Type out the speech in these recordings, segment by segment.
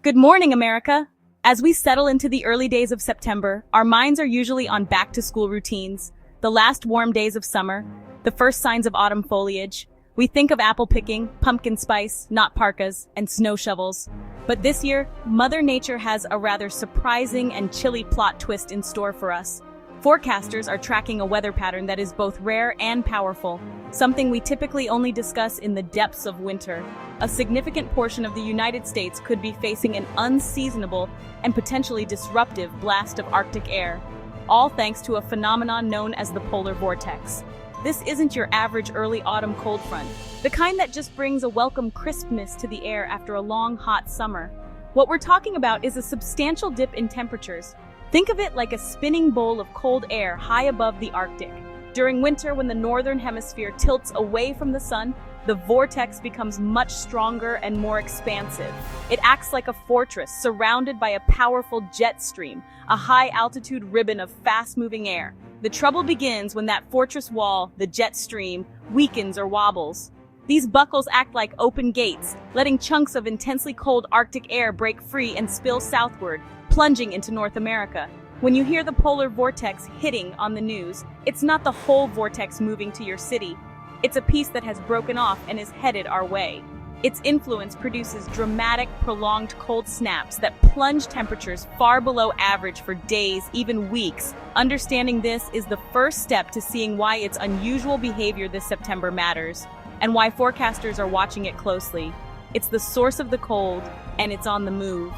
Good morning, America! As we settle into the early days of September, our minds are usually on back-to-school routines, the last warm days of summer, the first signs of autumn foliage. We think of apple picking, pumpkin spice, knot parkas, and snow shovels. But this year, Mother Nature has a rather surprising and chilly plot twist in store for us. Forecasters are tracking a weather pattern that is both rare and powerful, something we typically only discuss in the depths of winter. A significant portion of the United States could be facing an unseasonable and potentially disruptive blast of Arctic air, all thanks to a phenomenon known as the polar vortex. This isn't your average early autumn cold front, the kind that just brings a welcome crispness to the air after a long, hot summer. What we're talking about is a substantial dip in temperatures. Think of it like a spinning bowl of cold air high above the Arctic. During winter, when the northern hemisphere tilts away from the sun, the vortex becomes much stronger and more expansive. It acts like a fortress surrounded by a powerful jet stream, a high-altitude ribbon of fast-moving air. The trouble begins when that fortress wall, the jet stream, weakens or wobbles. These buckles act like open gates, letting chunks of intensely cold Arctic air break free and spill southward, plunging into North America. When you hear the polar vortex hitting on the news, it's not the whole vortex moving to your city. It's a piece that has broken off and is headed our way. Its influence produces dramatic, prolonged cold snaps that plunge temperatures far below average for days, even weeks. Understanding this is the first step to seeing why its unusual behavior this September matters, and why forecasters are watching it closely. It's the source of the cold, and it's on the move.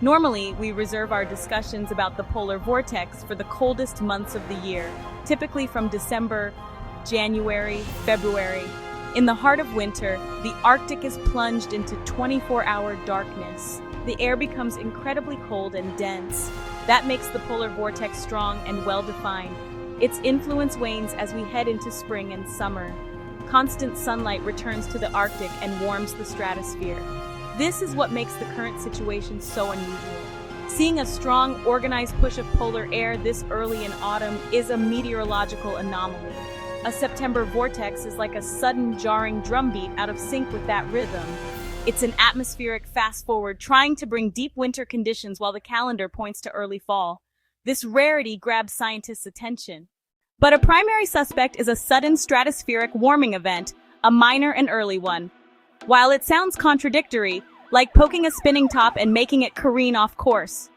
Normally, we reserve our discussions about the polar vortex for the coldest months of the year, typically from December, January, February. In the heart of winter, the Arctic is plunged into 24-hour darkness. The air becomes incredibly cold and dense. That makes the polar vortex strong and well-defined. Its influence wanes as we head into spring and summer. Constant sunlight returns to the Arctic and warms the stratosphere. This is what makes the current situation so unusual. Seeing a strong, organized push of polar air this early in autumn is a meteorological anomaly. A September vortex is like a sudden, jarring drumbeat out of sync with that rhythm. It's an atmospheric fast-forward trying to bring deep winter conditions while the calendar points to early fall. This rarity grabs scientists' attention. But a primary suspect is a sudden stratospheric warming event, a minor and early one. While it sounds contradictory, like poking a spinning top and making it careen off course.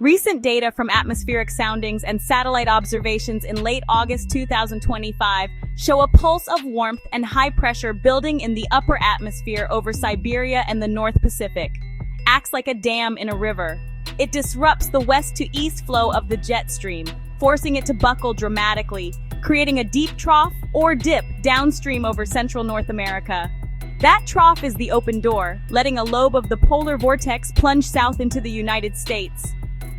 Recent data from atmospheric soundings and satellite observations in late August 2025 show a pulse of warmth and high pressure building in the upper atmosphere over Siberia and the North Pacific. Acts like a dam in a river. It disrupts the west to east flow of the jet stream, forcing it to buckle dramatically, creating a deep trough or dip downstream over central North America. That trough is the open door, letting a lobe of the polar vortex plunge south into the United States.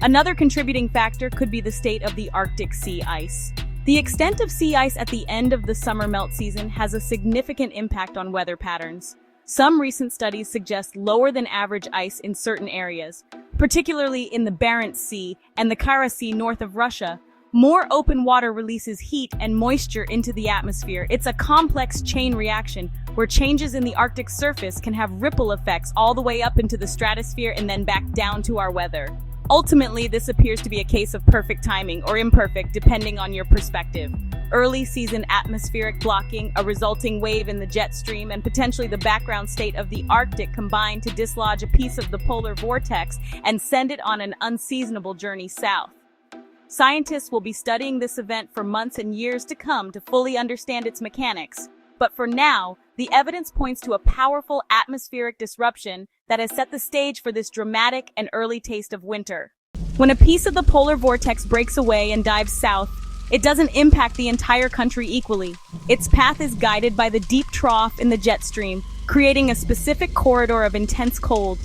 Another contributing factor could be the state of the Arctic sea ice. The extent of sea ice at the end of the summer melt season has a significant impact on weather patterns. Some recent studies suggest lower than average ice in certain areas, particularly in the Barents Sea and the Kara Sea north of Russia. More open water releases heat and moisture into the atmosphere. It's a complex chain reaction where changes in the Arctic surface can have ripple effects all the way up into the stratosphere and then back down to our weather. Ultimately, this appears to be a case of perfect timing or imperfect depending on your perspective. Early season atmospheric blocking, a resulting wave in the jet stream, and potentially the background state of the Arctic combine to dislodge a piece of the polar vortex and send it on an unseasonable journey south. Scientists will be studying this event for months and years to come to fully understand its mechanics. But for now, the evidence points to a powerful atmospheric disruption that has set the stage for this dramatic and early taste of winter. When a piece of the polar vortex breaks away and dives south, it doesn't impact the entire country equally. Its path is guided by the deep trough in the jet stream, creating a specific corridor of intense cold.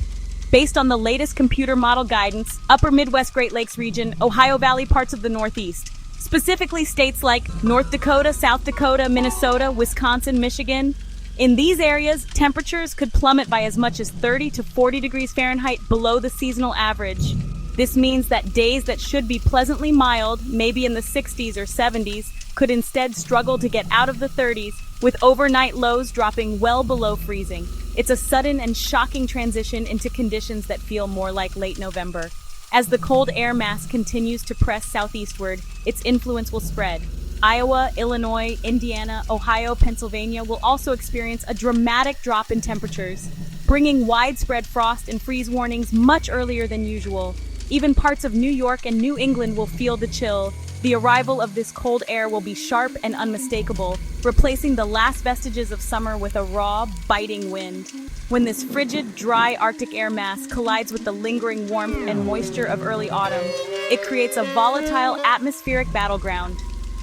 Based on the latest computer model guidance, Upper Midwest Great Lakes region, Ohio Valley parts of the Northeast, specifically states like North Dakota, South Dakota, Minnesota, Wisconsin, Michigan. In these areas, temperatures could plummet by as much as 30 to 40 degrees Fahrenheit below the seasonal average. This means that days that should be pleasantly mild, maybe in the 60s or 70s, could instead struggle to get out of the 30s, with overnight lows dropping well below freezing. It's a sudden and shocking transition into conditions that feel more like late November. As the cold air mass continues to press southeastward, its influence will spread. Iowa, Illinois, Indiana, Ohio, Pennsylvania will also experience a dramatic drop in temperatures, bringing widespread frost and freeze warnings much earlier than usual. Even parts of New York and New England will feel the chill. The arrival of this cold air will be sharp and unmistakable, replacing the last vestiges of summer with a raw, biting wind. When this frigid, dry Arctic air mass collides with the lingering warmth and moisture of early autumn, it creates a volatile atmospheric battleground.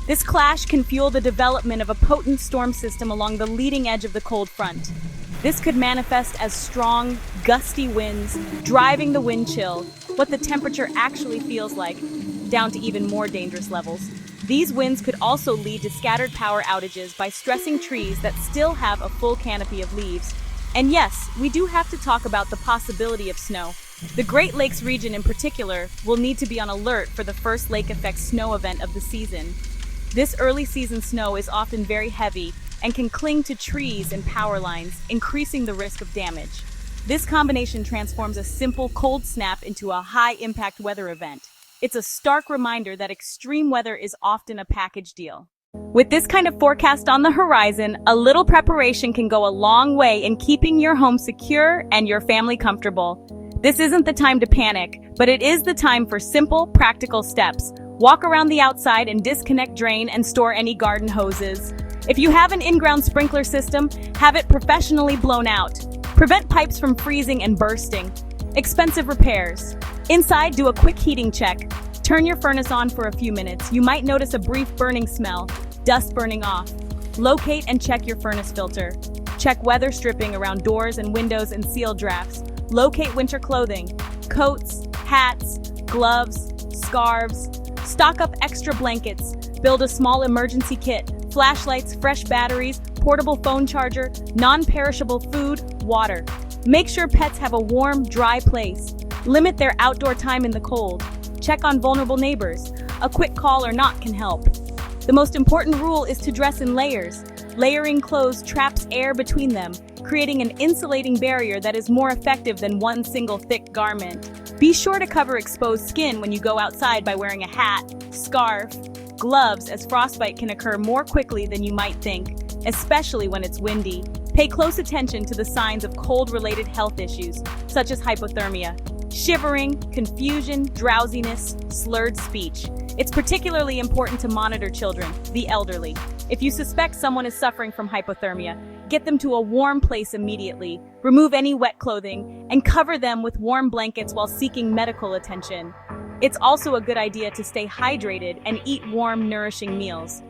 This clash can fuel the development of a potent storm system along the leading edge of the cold front. This could manifest as strong, gusty winds, driving the wind chill, what the temperature actually feels like, down to even more dangerous levels. These winds could also lead to scattered power outages by stressing trees that still have a full canopy of leaves. And yes, we do have to talk about the possibility of snow. The Great Lakes region in particular will need to be on alert for the first lake effect snow event of the season. This early season snow is often very heavy and can cling to trees and power lines, increasing the risk of damage. This combination transforms a simple cold snap into a high-impact weather event. It's a stark reminder that extreme weather is often a package deal. With this kind of forecast on the horizon, a little preparation can go a long way in keeping your home secure and your family comfortable. This isn't the time to panic, but it is the time for simple, practical steps. Walk around the outside and disconnect, drain, and store any garden hoses. If you have an in-ground sprinkler system, have it professionally blown out. Prevent pipes from freezing and bursting. Expensive repairs. Inside, do a quick heating check. Turn your furnace on for a few minutes. You might notice a brief burning smell, dust burning off. Locate and check your furnace filter. Check weather stripping around doors and windows and seal drafts. Locate winter clothing, coats, hats, gloves, scarves. Stock up extra blankets. Build a small emergency kit. Flashlights, fresh batteries, portable phone charger, non-perishable food, water. Make sure pets have a warm, dry place. Limit their outdoor time in the cold. Check on vulnerable neighbors. A quick call or knock can help. The most important rule is to dress in layers. Layering clothes traps air between them, creating an insulating barrier that is more effective than one single thick garment. Be sure to cover exposed skin when you go outside by wearing a hat, scarf, gloves, as frostbite can occur more quickly than you might think, especially when it's windy. Pay close attention to the signs of cold-related health issues, such as hypothermia, shivering, confusion, drowsiness, slurred speech. It's particularly important to monitor children, the elderly. If you suspect someone is suffering from hypothermia, get them to a warm place immediately. Remove any wet clothing and cover them with warm blankets while seeking medical attention. It's also a good idea to stay hydrated and eat warm, nourishing meals.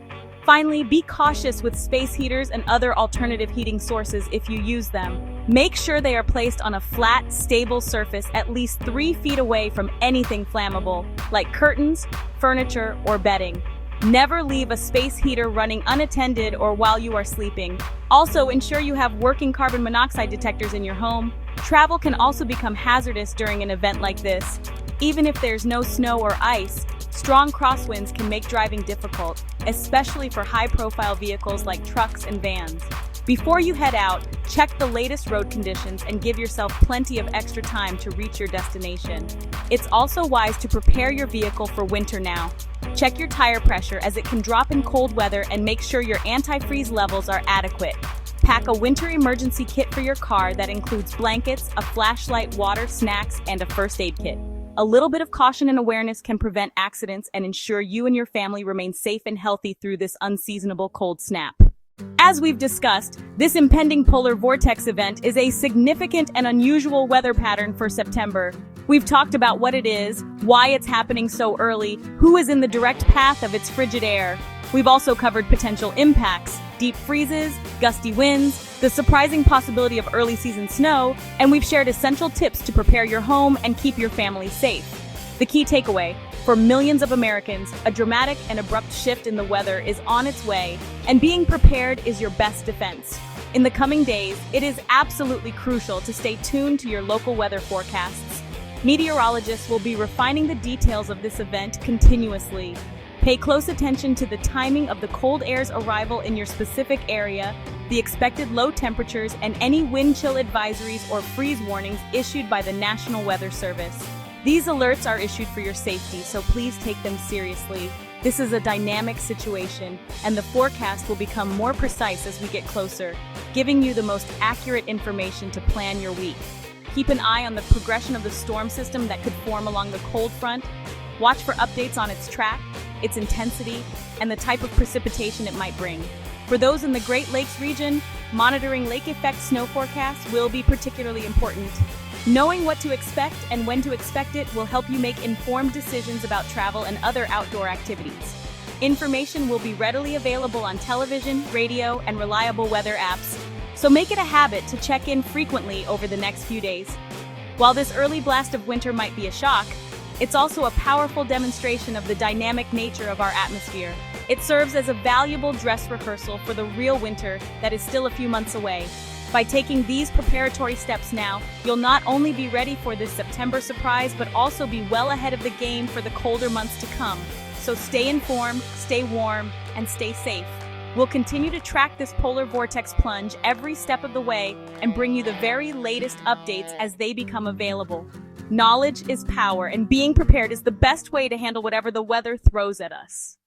Finally, be cautious with space heaters and other alternative heating sources if you use them. Make sure they are placed on a flat, stable surface at least 3 feet away from anything flammable, like curtains, furniture, or bedding. Never leave a space heater running unattended or while you are sleeping. Also, ensure you have working carbon monoxide detectors in your home. Travel can also become hazardous during an event like this. Even if there's no snow or ice, strong crosswinds can make driving difficult, especially for high-profile vehicles like trucks and vans. Before you head out, check the latest road conditions and give yourself plenty of extra time to reach your destination. It's also wise to prepare your vehicle for winter now. Check your tire pressure as it can drop in cold weather, and make sure your antifreeze levels are adequate. Pack a winter emergency kit for your car that includes blankets, a flashlight, water, snacks, and a first aid kit. A little bit of caution and awareness can prevent accidents and ensure you and your family remain safe and healthy through this unseasonable cold snap. As we've discussed, this impending polar vortex event is a significant and unusual weather pattern for September. We've talked about what it is, why it's happening so early, who is in the direct path of its frigid air. We've also covered potential impacts, deep freezes, gusty winds, the surprising possibility of early season snow, and we've shared essential tips to prepare your home and keep your family safe. The key takeaway: for millions of Americans, a dramatic and abrupt shift in the weather is on its way, and being prepared is your best defense. In the coming days, it is absolutely crucial to stay tuned to your local weather forecasts. Meteorologists will be refining the details of this event continuously. Pay close attention to the timing of the cold air's arrival in your specific area, the expected low temperatures, and any wind chill advisories or freeze warnings issued by the National Weather Service. These alerts are issued for your safety, so please take them seriously. This is a dynamic situation, and the forecast will become more precise as we get closer, giving you the most accurate information to plan your week. Keep an eye on the progression of the storm system that could form along the cold front. Watch for updates on its track, its intensity, and the type of precipitation it might bring. For those in the Great Lakes region, monitoring lake effect snow forecasts will be particularly important. Knowing what to expect and when to expect it will help you make informed decisions about travel and other outdoor activities. Information will be readily available on television, radio, and reliable weather apps, so make it a habit to check in frequently over the next few days. While this early blast of winter might be a shock, it's also a powerful demonstration of the dynamic nature of our atmosphere. It serves as a valuable dress rehearsal for the real winter that is still a few months away. By taking these preparatory steps now, you'll not only be ready for this September surprise, but also be well ahead of the game for the colder months to come. So stay informed, stay warm, and stay safe. We'll continue to track this polar vortex plunge every step of the way and bring you the very latest updates as they become available. Knowledge is power, and being prepared is the best way to handle whatever the weather throws at us.